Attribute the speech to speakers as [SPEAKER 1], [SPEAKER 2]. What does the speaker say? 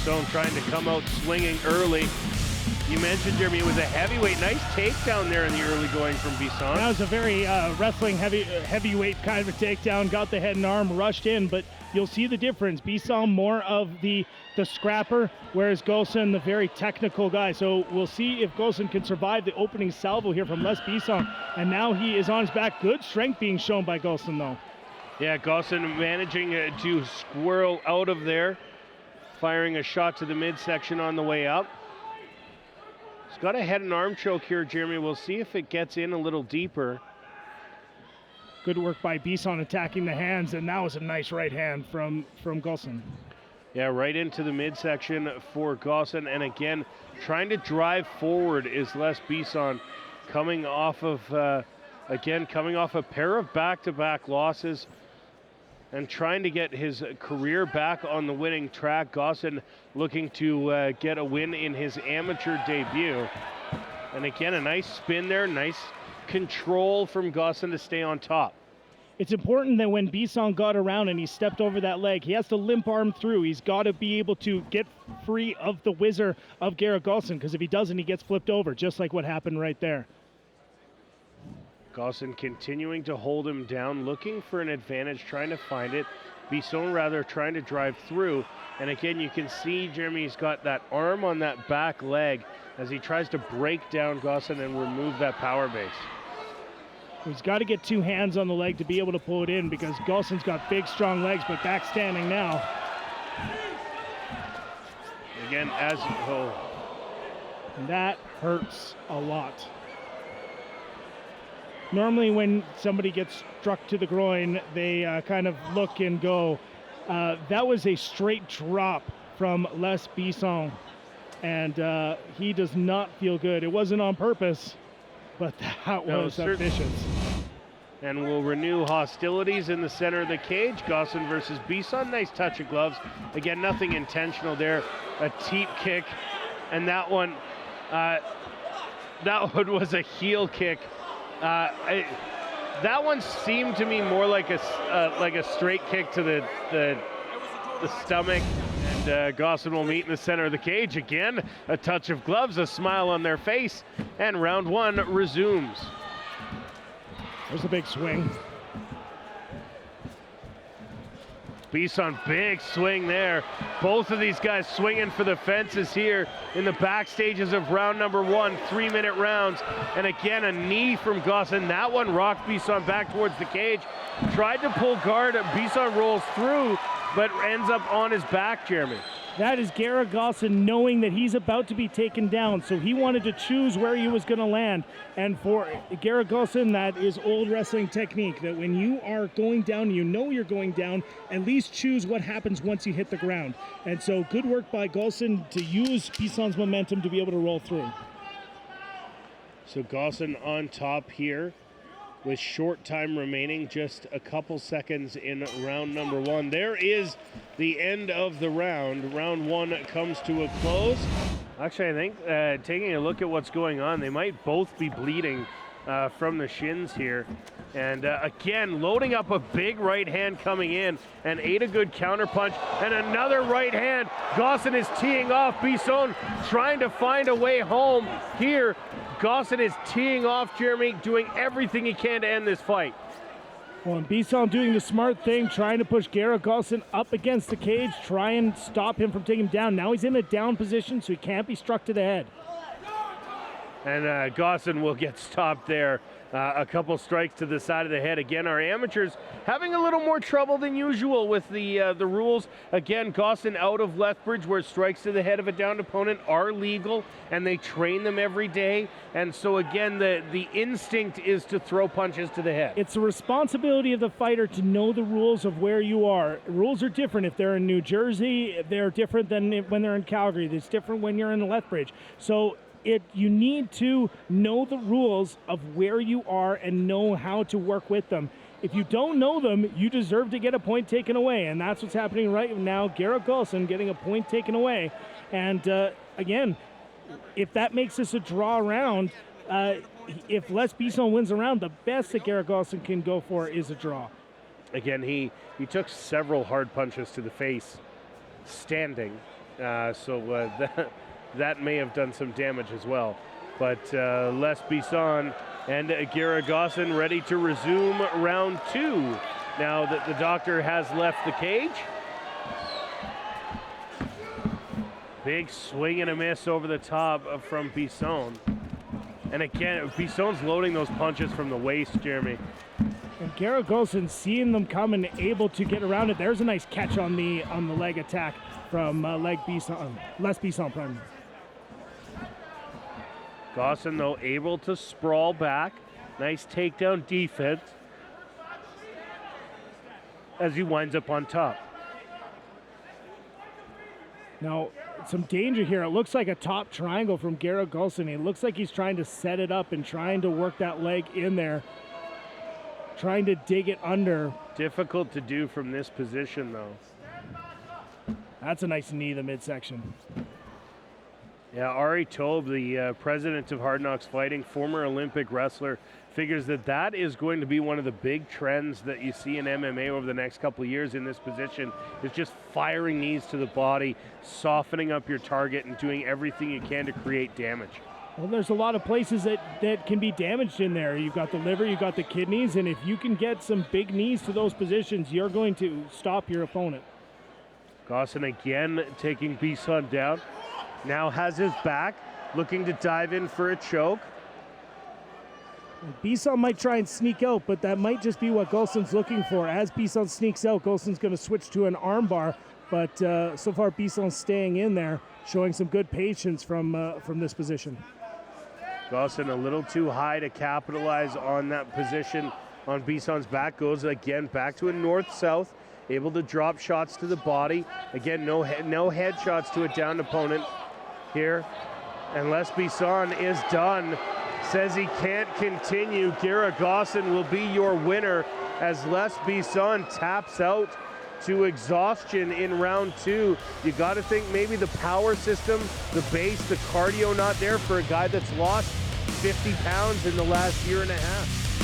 [SPEAKER 1] Bisson trying to come out swinging early. You mentioned, Jeremy, it was a heavyweight. Nice takedown there in the early going from Bisson.
[SPEAKER 2] That was a very wrestling heavyweight kind of a takedown. Got the head and arm, rushed in, but you'll see the difference. Bisson more of the scrapper, whereas Gossen the very technical guy. So we'll see if Gossen can survive the opening salvo here from Les Bisson. And now he is on his back. Good strength being shown by Gossen, though.
[SPEAKER 1] Yeah, Gossen managing to squirrel out of there, firing a shot to the midsection on the way up. He's got a head and arm choke here, Jeremy. We'll see if it gets in a little deeper.
[SPEAKER 2] Good work by Bisson attacking the hands, and that was a nice right hand from Gossen.
[SPEAKER 1] Yeah, right into the midsection for Gossen, and again, trying to drive forward is Les Bisson, coming off of a pair of back-to-back losses and trying to get his career back on the winning track. Gossen looking to get a win in his amateur debut. And again, a nice spin there, nice control from Gossen to stay on top.
[SPEAKER 2] It's important that when Bisson got around and he stepped over that leg, he has to limp arm through. He's got to be able to get free of the whizzer of Gerra Gossen, because if he doesn't, he gets flipped over, just like what happened right there.
[SPEAKER 1] Gossen continuing to hold him down, looking for an advantage, trying to find it. Bisson rather trying to drive through. And again, you can see Jeremy's got that arm on that back leg as he tries to break down Gossen and remove that power base.
[SPEAKER 2] He's got to get two hands on the leg to be able to pull it in, because Gossen's got big, strong legs, but backstanding now.
[SPEAKER 1] Again,
[SPEAKER 2] And that hurts a lot. Normally when somebody gets struck to the groin, they kind of look and go. That was a straight drop from Les Bisson, and he does not feel good. It wasn't on purpose, but that was vicious.
[SPEAKER 1] And we'll renew hostilities in the center of the cage. Gossen versus Bisson. Nice touch of gloves. Again, nothing intentional there. A teep kick, and that one was a heel kick. That one seemed to me more like a straight kick to the stomach. And Gossen will meet in the center of the cage again. A touch of gloves, a smile on their face, and round one resumes.
[SPEAKER 2] There's a big swing.
[SPEAKER 1] Bisson, big swing there. Both of these guys swinging for the fences here in the back stages of round number one, 3-minute rounds. And again, a knee from Gossen. That one rocked Bisson back towards the cage. Tried to pull guard. Bisson rolls through, but ends up on his back, Jeremy.
[SPEAKER 2] That is Gerra Gossen knowing that he's about to be taken down, so he wanted to choose where he was going to land. And for Gerra Gossen, that is old wrestling technique, that when you are going down, you know you're going down, at least choose what happens once you hit the ground. And so good work by Gossen to use Bisson's momentum to be able to roll through.
[SPEAKER 1] So Gossen on top here with short time remaining, just a couple seconds in round number one. There is the end of the round. Round one comes to a close. Actually, I think taking a look at what's going on, they might both be bleeding from the shins here. And again, loading up a big right hand coming in, and ate a good counter punch, and another right hand. Gossen is teeing off. Bisson trying to find a way home here. Gossen is teeing off, Jeremy, doing everything he can to end this fight.
[SPEAKER 2] Well, and Bisson doing the smart thing, trying to push Gerra Gossen up against the cage, try and stop him from taking him down. Now he's in a down position, so he can't be struck to the head.
[SPEAKER 1] And Gossen will get stopped there. A couple strikes to the side of the head. Again, our amateurs having a little more trouble than usual with the rules. Again, Gossen out of Lethbridge, where strikes to the head of a downed opponent are legal, and they train them every day. And so again, the instinct is to throw punches to the head.
[SPEAKER 2] It's the responsibility of the fighter to know the rules of where you are. Rules are different if they're in New Jersey. They're different than when they're in Calgary. It's different when you're in Lethbridge. So you need to know the rules of where you are and know how to work with them. If you don't know them, you deserve to get a point taken away, and that's what's happening right now. Gerra Gossen getting a point taken away. And again, if that makes this a draw round, if Les Bisson wins the round, the best that Gerra Gossen can go for is a draw.
[SPEAKER 1] Again, he took several hard punches to the face standing. That may have done some damage as well. But Les Bisson and Gerra Gossen ready to resume round 2 now that the doctor has left the cage. Big swing and a miss over the top from Bisson. And again, Bisson's loading those punches from the waist, Jeremy.
[SPEAKER 2] And Gerra Gossen seeing them come and able to get around it. There's a nice catch on the leg attack from Les Bisson. Pardon.
[SPEAKER 1] Gossen, though, able to sprawl back. Nice takedown defense as he winds up on top.
[SPEAKER 2] Now, some danger here. It looks like a top triangle from Gerra Gossen. It looks like he's trying to set it up and trying to work that leg in there, trying to dig it under.
[SPEAKER 1] Difficult to do from this position, though.
[SPEAKER 2] That's a nice knee to the midsection.
[SPEAKER 1] Yeah, Ari Tobe, the president of Hard Knocks Fighting, former Olympic wrestler, figures that is going to be one of the big trends that you see in MMA over the next couple of years in this position, is just firing knees to the body, softening up your target, and doing everything you can to create damage.
[SPEAKER 2] Well, there's a lot of places that can be damaged in there. You've got the liver, you've got the kidneys, and if you can get some big knees to those positions, you're going to stop your opponent.
[SPEAKER 1] Gossen again taking Bisson down. Now has his back, looking to dive in for a choke.
[SPEAKER 2] Bisson might try and sneak out, but that might just be what Gossen's looking for. As Bisson sneaks out, Gossen's going to switch to an armbar, but so far Bisson's staying in there, showing some good patience from this position.
[SPEAKER 1] Gossen a little too high to capitalize on that position on Bisson's back. Goes again back to a north-south, able to drop shots to the body. Again, no head shots to a downed opponent here. And Les Bisson is done. Says he can't continue. Gerra Gossen will be your winner as Les Bisson taps out to exhaustion in round 2. You got to think maybe the power system, the base, the cardio not there for a guy that's lost 50 pounds in the last year and a half.